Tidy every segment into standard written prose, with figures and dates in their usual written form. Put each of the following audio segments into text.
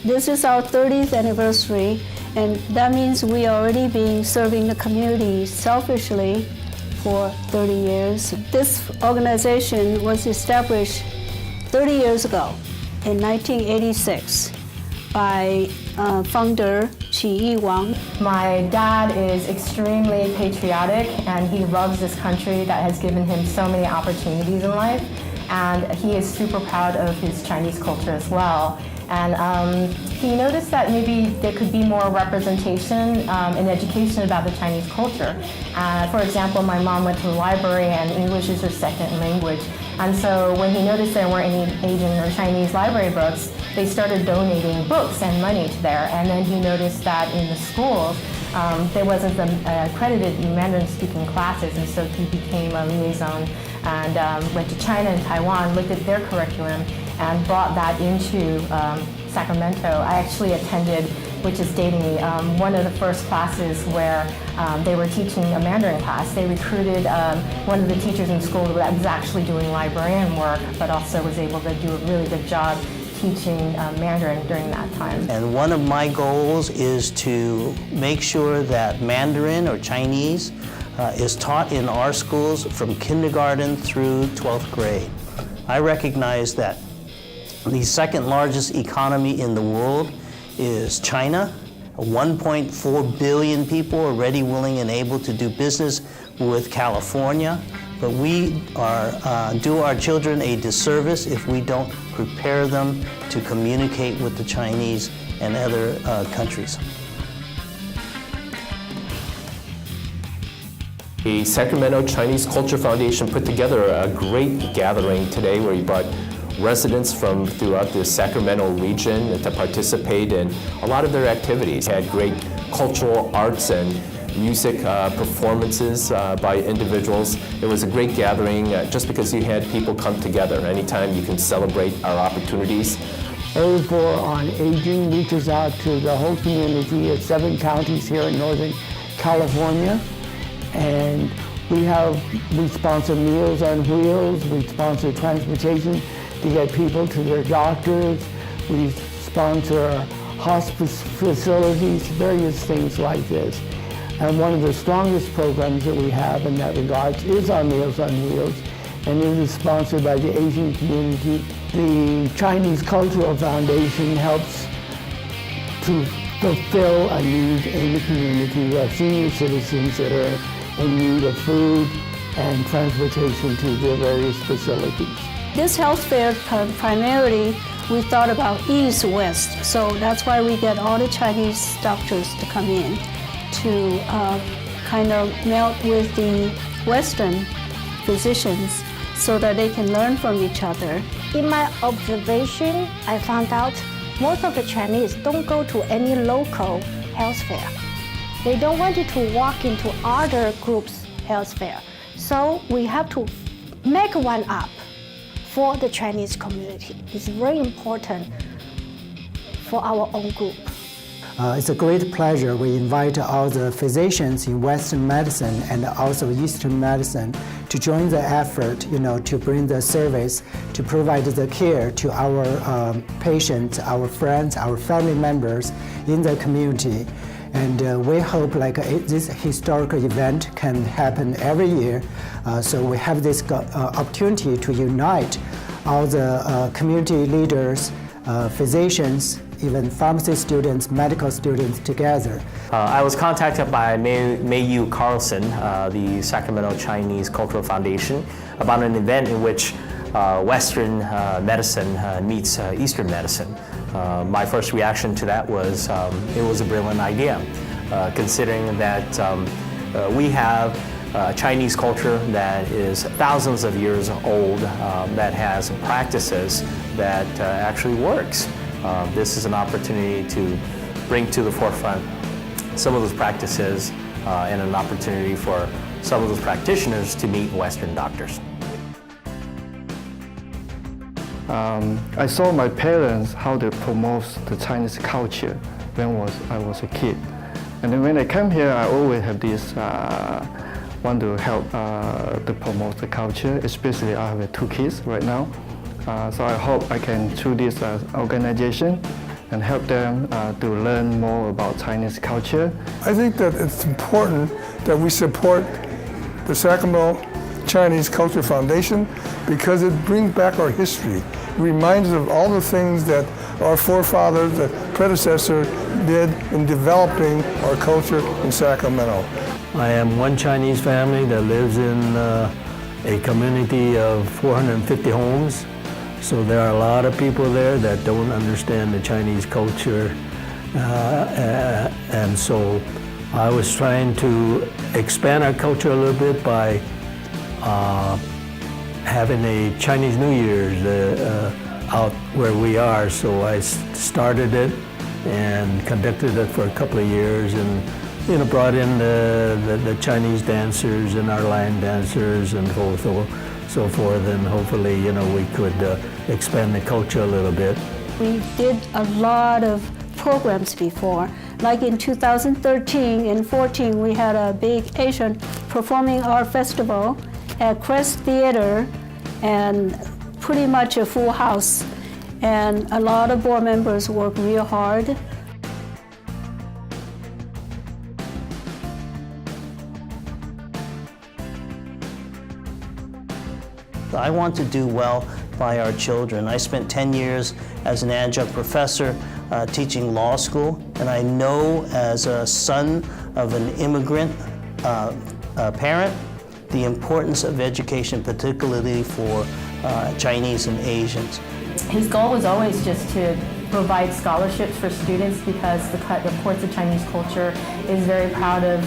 This is our 30th anniversary, and that means we already been serving the community selfishly for 30 years. This organization was established 30 years ago in 1986 by founder Qi Wang. My dad is extremely patriotic, and he loves this country that has given him so many opportunities in life, and he is super proud of his Chinese culture as well. And he noticed that maybe there could be more representation in education about the Chinese culture. For example, my mom went to the library and English is her second language. And so when he noticed there weren't any Asian or Chinese library books, they started donating books and money to there. And then he noticed that in the schools, there wasn't accredited Mandarin-speaking classes, and so he became a liaison and went to China and Taiwan, looked at their curriculum, and brought that into Sacramento. I actually attended, which is dating me, one of the first classes where they were teaching a Mandarin class. They recruited one of the teachers in school that was actually doing librarian work, but also was able to do a really good job teaching Mandarin during that time. And one of my goals is to make sure that Mandarin or Chinese is taught in our schools from kindergarten through 12th grade. I recognize that the second largest economy in the world is China. 1.4 billion people are ready, willing, and able to do business with California. But we do our children a disservice if we don't prepare them to communicate with the Chinese and other countries. The Sacramento Chinese Culture Foundation put together a great gathering today where we brought residents from throughout the Sacramento region to participate in a lot of their activities. Had great cultural arts and music performances by individuals. It was a great gathering just because you had people come together. Anytime you can celebrate our opportunities. A4 on Aging reaches out to the whole community of 7 counties here in Northern California. And we sponsor Meals on Wheels, we sponsor transportation to get people to their doctors, we sponsor hospice facilities, various things like this. And one of the strongest programs that we have in that regard is our Meals on Wheels, and it is sponsored by the Asian community. The Chinese Cultural Foundation helps to fulfill a need in the community of senior citizens that are in need of food and transportation to their various facilities. This health fair primarily we thought about East-West, so that's why we get all the Chinese doctors to come in to kind of melt with the Western physicians so that they can learn from each other. In my observation, I found out most of the Chinese don't go to any local health fair. They don't want to walk into other groups' health fair. So we have to make one up for the Chinese community. It's very important for our own group. It's a great pleasure. We invite all the physicians in Western medicine and also Eastern medicine to join the effort, to bring the service, to provide the care to our patients, our friends, our family members in the community. And we hope this historical event can happen every year. So we have this opportunity to unite all the community leaders, physicians, even pharmacy students, medical students together. I was contacted by Mayyu Carlson, the Sacramento Chinese Cultural Foundation, about an event in which Western medicine meets Eastern medicine. My first reaction to that was it was a brilliant idea, considering that we have Chinese culture that is thousands of years old, that has practices that actually works. This is an opportunity to bring to the forefront some of those practices and an opportunity for some of those practitioners to meet Western doctors. I saw my parents how they promote the Chinese culture when I was a kid. And then when I came here, I always have this want to help to promote the culture, especially I have 2 kids right now. So I hope I can, through this organization, and help them to learn more about Chinese culture. I think that it's important that we support the Sacramento Chinese Culture Foundation because it brings back our history. It reminds us of all the things that our forefathers, the predecessor, did in developing our culture in Sacramento. I am one Chinese family that lives in a community of 450 homes. So there are a lot of people there that don't understand the Chinese culture. And so I was trying to expand our culture a little bit by having a Chinese New Year's out where we are. So I started it and conducted it for a couple of years, and brought in the Chinese dancers and our line dancers and so forth, and hopefully we could expand the culture a little bit. We did a lot of programs before. Like in 2013 and 14, we had a big Asian Performing Art Festival at Crest Theater, and pretty much a full house. And a lot of board members worked real hard. I want to do well by our children. I spent 10 years as an adjunct professor teaching law school, and I know as a son of an immigrant parent the importance of education, particularly for Chinese and Asians. His goal was always just to provide scholarships for students because the Courts of Chinese Culture is very proud of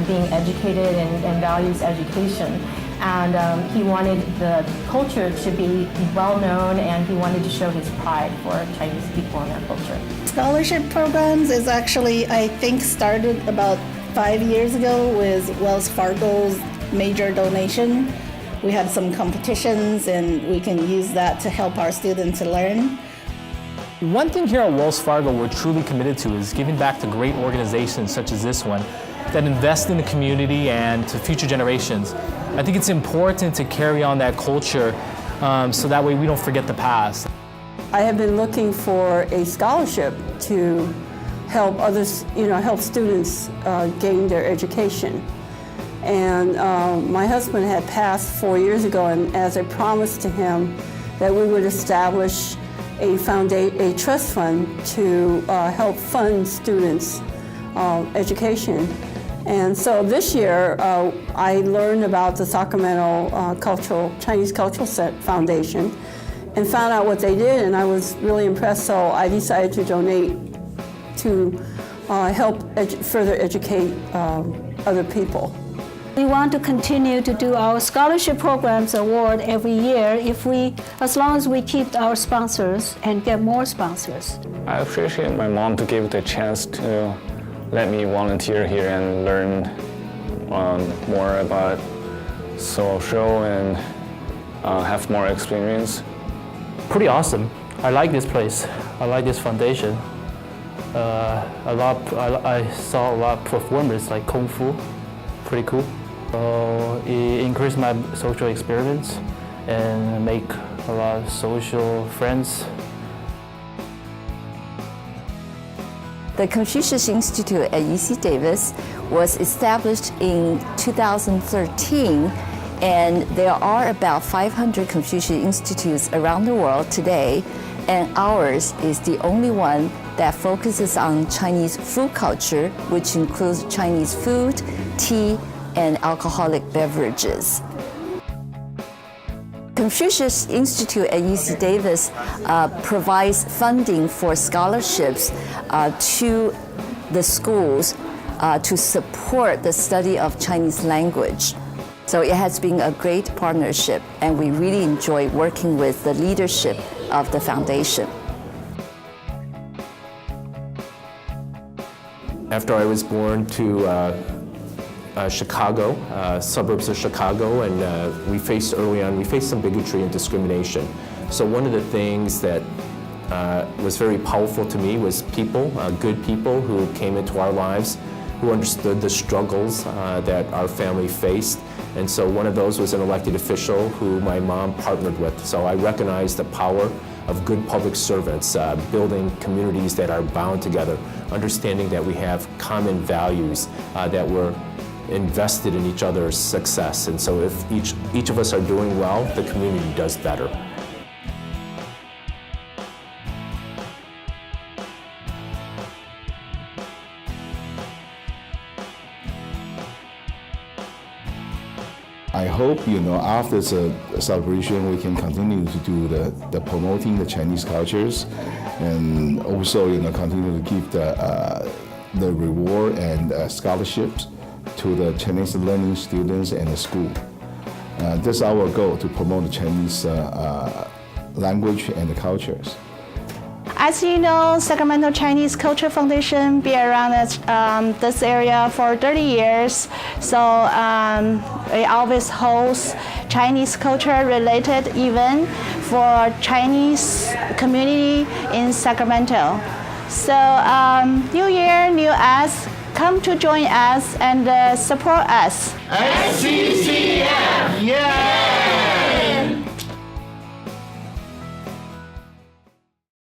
being educated and values education. And he wanted the culture to be well known, and he wanted to show his pride for Chinese people and their culture. Scholarship programs is actually, I think, started about 5 years ago with Wells Fargo's major donation. We had some competitions, and we can use that to help our students learn. One thing here at Wells Fargo we're truly committed to is giving back to great organizations such as this one that invest in the community and to future generations. I think it's important to carry on that culture so that way we don't forget the past. I have been looking for a scholarship to help others, help students gain their education. And my husband had passed 4 years ago, and as I promised to him that we would establish a trust fund to help fund students' education. And so this year, I learned about the Sacramento Chinese Cultural Foundation and found out what they did, and I was really impressed, so I decided to donate to help further educate other people. We want to continue to do our scholarship programs award every year as long as we keep our sponsors and get more sponsors. I appreciate my mom to give the chance to let me volunteer here and learn more about social and have more experience. Pretty awesome. I like this place. I like this foundation. I saw a lot of performers like Kung Fu. Pretty cool. So it increased my social experience and make a lot of social friends. The Confucius Institute at UC Davis was established in 2013, and there are about 500 Confucius Institutes around the world today, and ours is the only one that focuses on Chinese food culture, which includes Chinese food, tea, and alcoholic beverages. Confucius Institute at UC Davis provides funding for scholarships to the schools to support the study of Chinese language. So it has been a great partnership, and we really enjoy working with the leadership of the foundation. After I was born to Chicago, suburbs of Chicago, and we faced some bigotry and discrimination. So one of the things that was very powerful to me was people, good people who came into our lives, who understood the struggles that our family faced. And so one of those was an elected official who my mom partnered with. So I recognized the power of good public servants, building communities that are bound together, understanding that we have common values, that we're invested in each other's success. And so if each of us are doing well, the community does better. I hope, after the celebration, we can continue to do the promoting the Chinese cultures, and also, continue to give the reward and scholarships to the Chinese learning students and the school. That's our goal, to promote the Chinese language and the cultures. As you know, Sacramento Chinese Culture Foundation been around this area for 30 years. So we always host Chinese culture-related event for Chinese community in Sacramento. So New Year, new us. Come to join us and support us. Sccf, yeah!